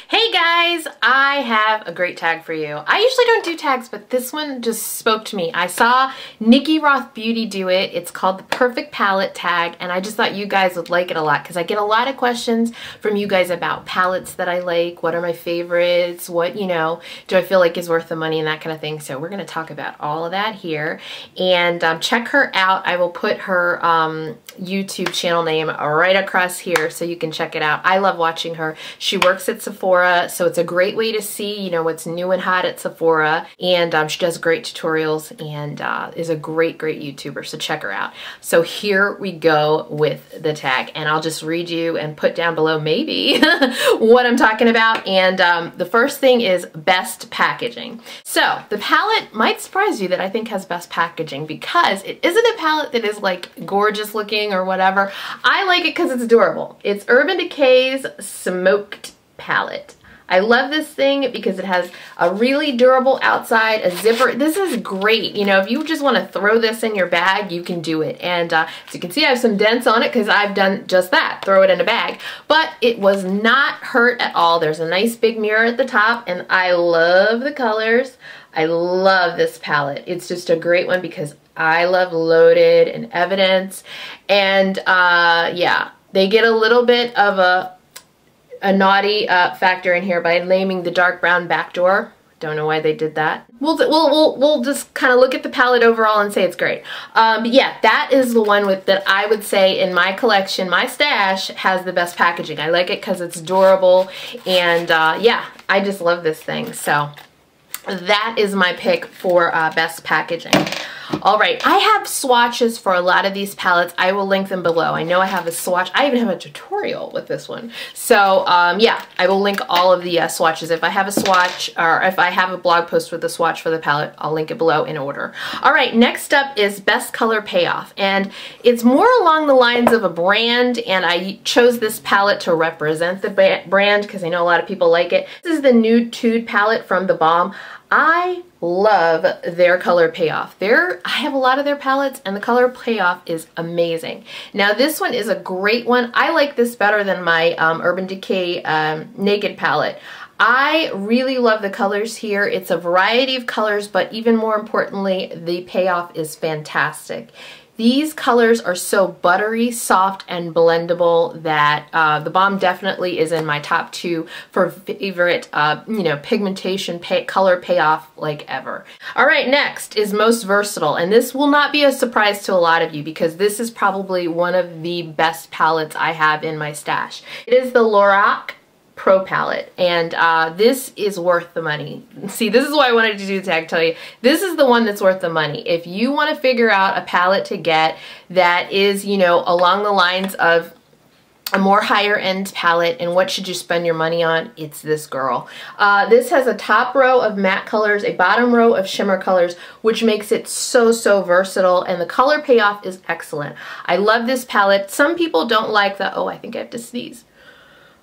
Hey guys, I have a great tag for you. I usually don't do tags, but this one just spoke to me. I saw Nikki Roth Beauty do it. It's called the Perfect Palette Tag, and I just thought you guys would like it a lot because I get a lot of questions from you guys about palettes that I like. What are my favorites? What, do I feel like is worth the money and that kind of thing. So we're going to talk about all of that here. And check her out. I will put her YouTube channel name right across here so you can check it out. I love watching her. She works at Sephora, so it's a great way to see, what's new and hot at Sephora. And she does great tutorials and is a great YouTuber, so check her out. So here we go with the tag, and I'll just read you and put down below maybe what I'm talking about. And the first thing is best packaging. So the palette might surprise you that I think has best packaging because it isn't a palette that is like gorgeous looking or whatever. I like it because it's durable. It's Urban Decay's Smoked palette. I love this thing because it has a really durable outside, a zipper. This is great. If you just want to throw this in your bag, you can do it. And as you can see, I have some dents on it because I've done just that, throw it in a bag. But it was not hurt at all. There's a nice big mirror at the top, and I love the colors. I love this palette. It's just a great one because I love Loaded and Evidence. And yeah, they get a little bit of a naughty factor in here by naming the dark brown back door. Don't know why they did that. We'll just kind of look at the palette overall and say it's great. But yeah, that is the one that I would say in my collection, my stash, has the best packaging. I like it because it's durable, and yeah, I just love this thing. So that is my pick for best packaging. All right, I have swatches for a lot of these palettes. I will link them below. I know I have a swatch. I even have a tutorial with this one. So yeah, I will link all of the swatches. If I have a swatch, or if I have a blog post with the swatch for the palette, I'll link it below in order. All right, next up is Best Color Payoff. And it's more along the lines of a brand, and I chose this palette to represent the brand because I know a lot of people like it. This is the Nude Tude palette from The Balm. I love their color payoff. I have a lot of their palettes, and the color payoff is amazing. Now this one is a great one. I like this better than my Urban Decay Naked palette. I really love the colors here. It's a variety of colors, but even more importantly, the payoff is fantastic. These colors are so buttery, soft, and blendable that The Balm definitely is in my top 2 for favorite, pigmentation color payoff like ever. All right, next is Most Versatile, and this will not be a surprise to a lot of you because this is probably one of the best palettes I have in my stash. It is the Lorac Pro palette, and this is worth the money. See, this is why I wanted to do the tag, tell you. This is the one that's worth the money. If you want to figure out a palette to get that is, along the lines of a more higher end palette and what should you spend your money on, it's this girl. This has a top row of matte colors, a bottom row of shimmer colors, which makes it so versatile, and the color payoff is excellent. I love this palette. Some people don't like the, oh, I think I have to sneeze.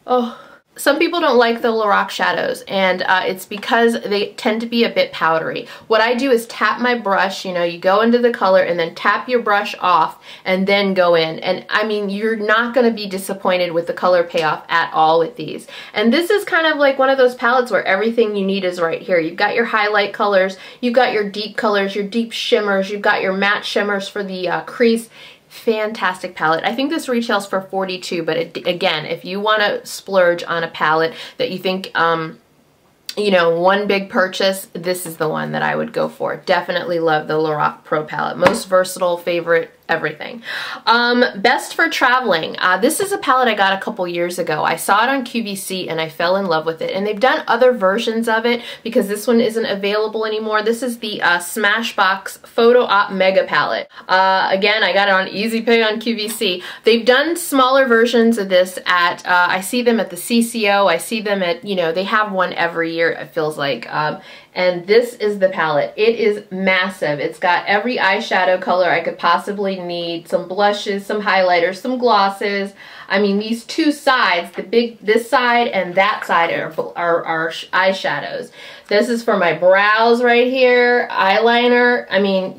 Oh. Some people don't like the Lorac shadows, and it's because they tend to be a bit powdery. What I do is tap my brush, you go into the color and then tap your brush off and then go in. And I mean, you're not going to be disappointed with the color payoff at all with these. And this is kind of like one of those palettes where everything you need is right here. You've got your highlight colors, you've got your deep colors, your deep shimmers, you've got your matte shimmers for the crease. Fantastic palette. I think this retails for $42, but again, if you want to splurge on a palette that you think, one big purchase, this is the one that I would go for. Definitely love the Lorac Pro palette. Most versatile, favorite, everything. Best for traveling. This is a palette I got a couple years ago. I saw it on QVC and I fell in love with it. And they've done other versions of it because this one isn't available anymore. This is the Smashbox Photo Op Mega palette. Again, I got it on Easy Pay on QVC. They've done smaller versions of this at, I see them at the CCO. I see them at, they have one every year, it feels like. And this is the palette. It is massive. It's got every eyeshadow color I could possibly need, some blushes, some highlighters, some glosses. I mean, these two sides, this side and that side are eyeshadows. This is for my brows right here, eyeliner. I mean,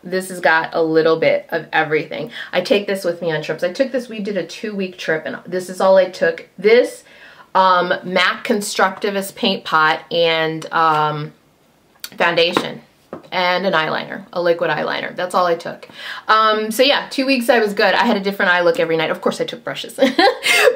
this has got a little bit of everything. I take this with me on trips. I took this, we did a 2-week trip, and this is all I took. This MAC Constructivist Paint Pot, and foundation. And an eyeliner, a liquid eyeliner. That's all I took. So yeah, 2 weeks I was good. I had a different eye look every night. Of course I took brushes.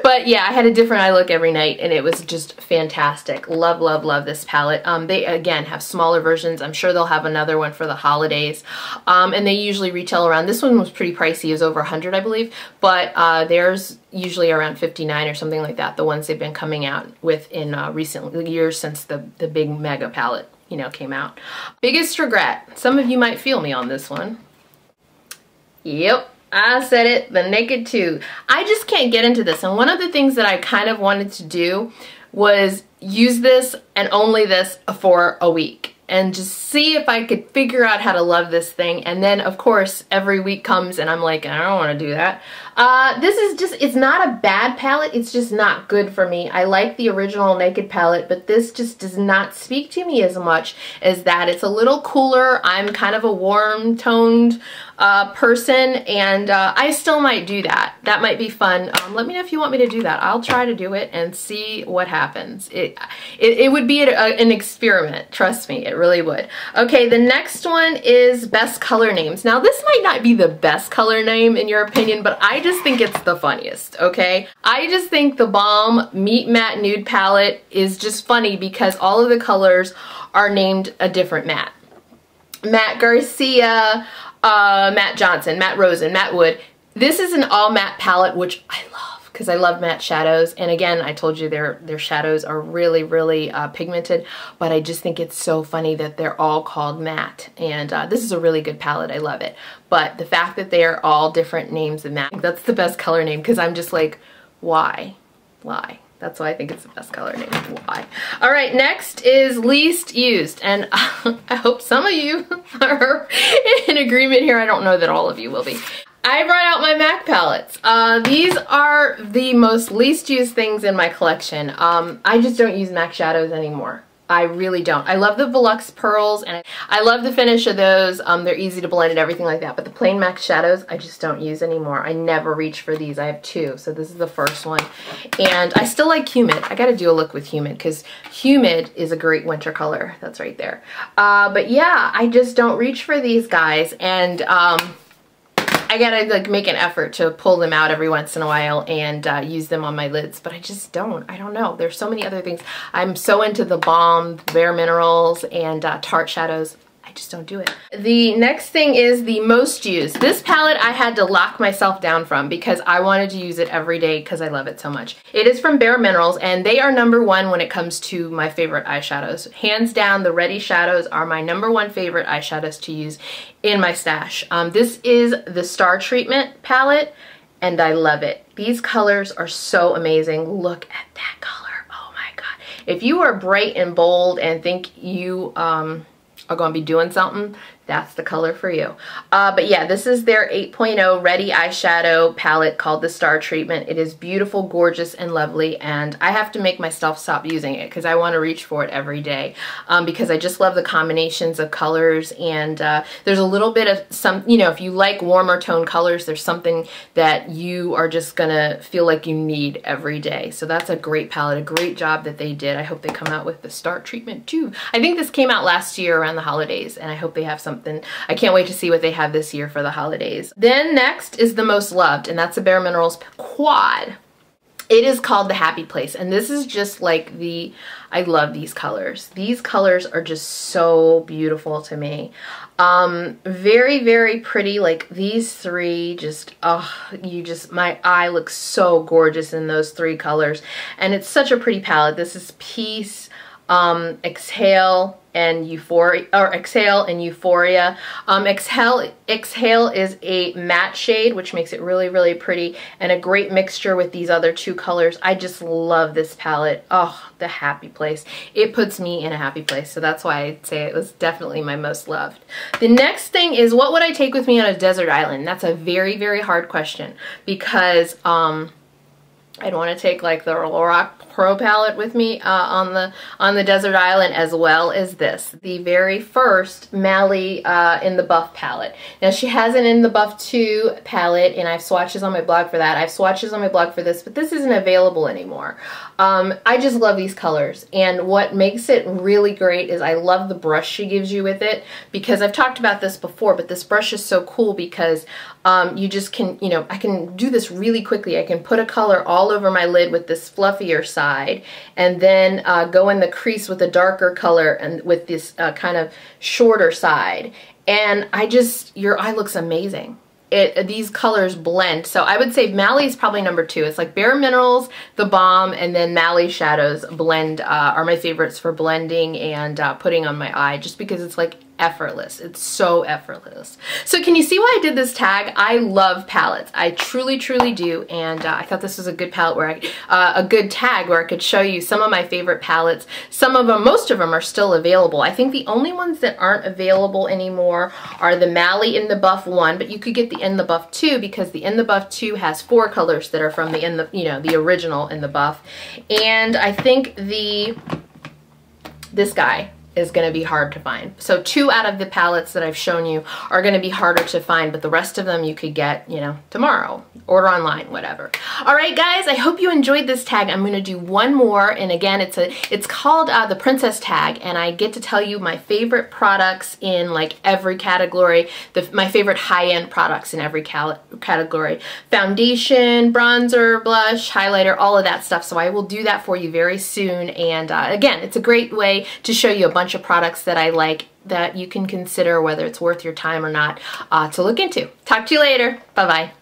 But yeah, I had a different eye look every night and it was just fantastic. Love, love, love this palette. They, again, have smaller versions. I'm sure they'll have another one for the holidays. And they usually retail around, this one was pretty pricey. It was over 100, I believe. But there's usually around 59 or something like that, the ones they've been coming out with in recent years since the big mega palette, you know, came out. Biggest regret. Some of you might feel me on this one. Yep, I said it, the Naked 2. I just can't get into this. And one of the things that I kind of wanted to do was use this and only this for a week and just see if I could figure out how to love this thing. And then of course every week comes and I'm like, I don't want to do that. This is just, it's not a bad palette, it's just not good for me. I like the original Naked palette, but this just does not speak to me as much as that. It's a little cooler. I'm kind of a warm toned person, and I still might do that. That might be fun. Let me know if you want me to do that. I'll try to do it and see what happens. It would be an experiment, trust me, it really would. Okay, the next one is best color names. Now this might not be the best color name in your opinion, but I just think it's the funniest, okay? I just think the Balm Meat Matte Nude palette is just funny because all of the colors are named a different matte. Matte Garcia, Matte Johnson, Matte Rosen, Matte Wood. This is an all matte palette, which I love because I love matte shadows. And again, I told you their shadows are really, really pigmented, but I just think it's so funny that they're all called matte. And this is a really good palette. I love it. But the fact that they are all different names of matte, that's the best color name because I'm just like, why? Why? That's why I think it's the best color name. Why? All right, next is least used. And I hope some of you are in agreement here. I don't know that all of you will be. I brought out my MAC palettes. These are the most least used things in my collection. I just don't use MAC shadows anymore. I really don't. I love the Volux pearls and I love the finish of those. They're easy to blend and everything like that, but the plain MAC shadows I just don't use anymore. I never reach for these. I have two, so this is the first one. And I still like Humid. I gotta do a look with Humid because Humid is a great winter color. That's right there. But yeah, I just don't reach for these guys, and I gotta like make an effort to pull them out every once in a while and use them on my lids, but I just don't. I don't know. There's so many other things. I'm so into the Balm, Bare Minerals, and Tarte shadows. I just don't do it. The next thing is the most used. This palette I had to lock myself down from because I wanted to use it every day because I love it so much. It is from Bare Minerals and they are #1 when it comes to my favorite eyeshadows. Hands down, the Ready shadows are my #1 favorite eyeshadows to use in my stash. This is the Star Treatment palette and I love it. These colors are so amazing. Look at that color. Oh my God. If you are bright and bold and think you are going to be doing something, that's the color for you. But yeah, this is their 8.0 Ready eyeshadow palette called the Star Treatment. It is beautiful, gorgeous, and lovely, and I have to make myself stop using it because I want to reach for it every day because I just love the combinations of colors, and there's a little bit of some, you know, if you like warmer tone colors, there's something that you are just gonna feel like you need every day. So that's a great palette, a great job that they did. I hope they come out with the Star Treatment too. I think this came out last year around the holidays, and I hope they have something. I can't wait to see what they have this year for the holidays. Then next is the most loved, and that's a Bare Minerals Quad. It is called the Happy Place, and this is just like I love these colors. These colors are just so beautiful to me. Very, very pretty. Like these three just, oh, my eye looks so gorgeous in those three colors, and it's such a pretty palette. This is Peace, Exhale, and Euphoria, or Exhale and Euphoria. Exhale is a matte shade, which makes it really, really pretty, and a great mixture with these other two colors. I just love this palette. Oh, the Happy Place. It puts me in a happy place, so that's why I'd say it was definitely my most loved. The next thing is, what would I take with me on a desert island? That's a very, very hard question because I'd want to take like the Lorac Pro palette with me on the desert island, as well as this, the very first Mally in the Buff palette. Now she has an In the Buff 2 palette, and I have swatches on my blog for that. I have swatches on my blog for this, but this isn't available anymore. I just love these colors, and what makes it really great is I love the brush she gives you with it, because I've talked about this before, but this brush is so cool because you just can, you know, I can do this really quickly. I can put a color all over my lid with this fluffier side, and then go in the crease with a darker color and with this kind of shorter side. And your eye looks amazing. These colors blend. So I would say Mally is probably number 2. It's like Bare Minerals, The Balm, and then Mally Shadows blend are my favorites for blending and putting on my eye, just because it's like effortless. It's so effortless. So can you see why I did this tag? I love palettes. I truly, truly do. And I thought this was a good palette where a good tag where I could show you some of my favorite palettes. Some of them, most of them are still available. I think the only ones that aren't available anymore are the Mally In the Buff 1, but you could get the In the Buff 2 because the In the Buff 2 has 4 colors that are from the original In the Buff. And I think this guy is going to be hard to find. So 2 out of the palettes that I've shown you are going to be harder to find, but the rest of them you could get, you know, tomorrow. Order online, whatever. All right, guys, I hope you enjoyed this tag. I'm going to do one more, and again, it's called the Princess Tag, and I get to tell you my favorite products in like every category, my favorite high-end products in every category. Foundation, bronzer, blush, highlighter, all of that stuff. So I will do that for you very soon, and again, it's a great way to show you a bunch of products that I like that you can consider whether it's worth your time or not to look into. Talk to you later. Bye-bye.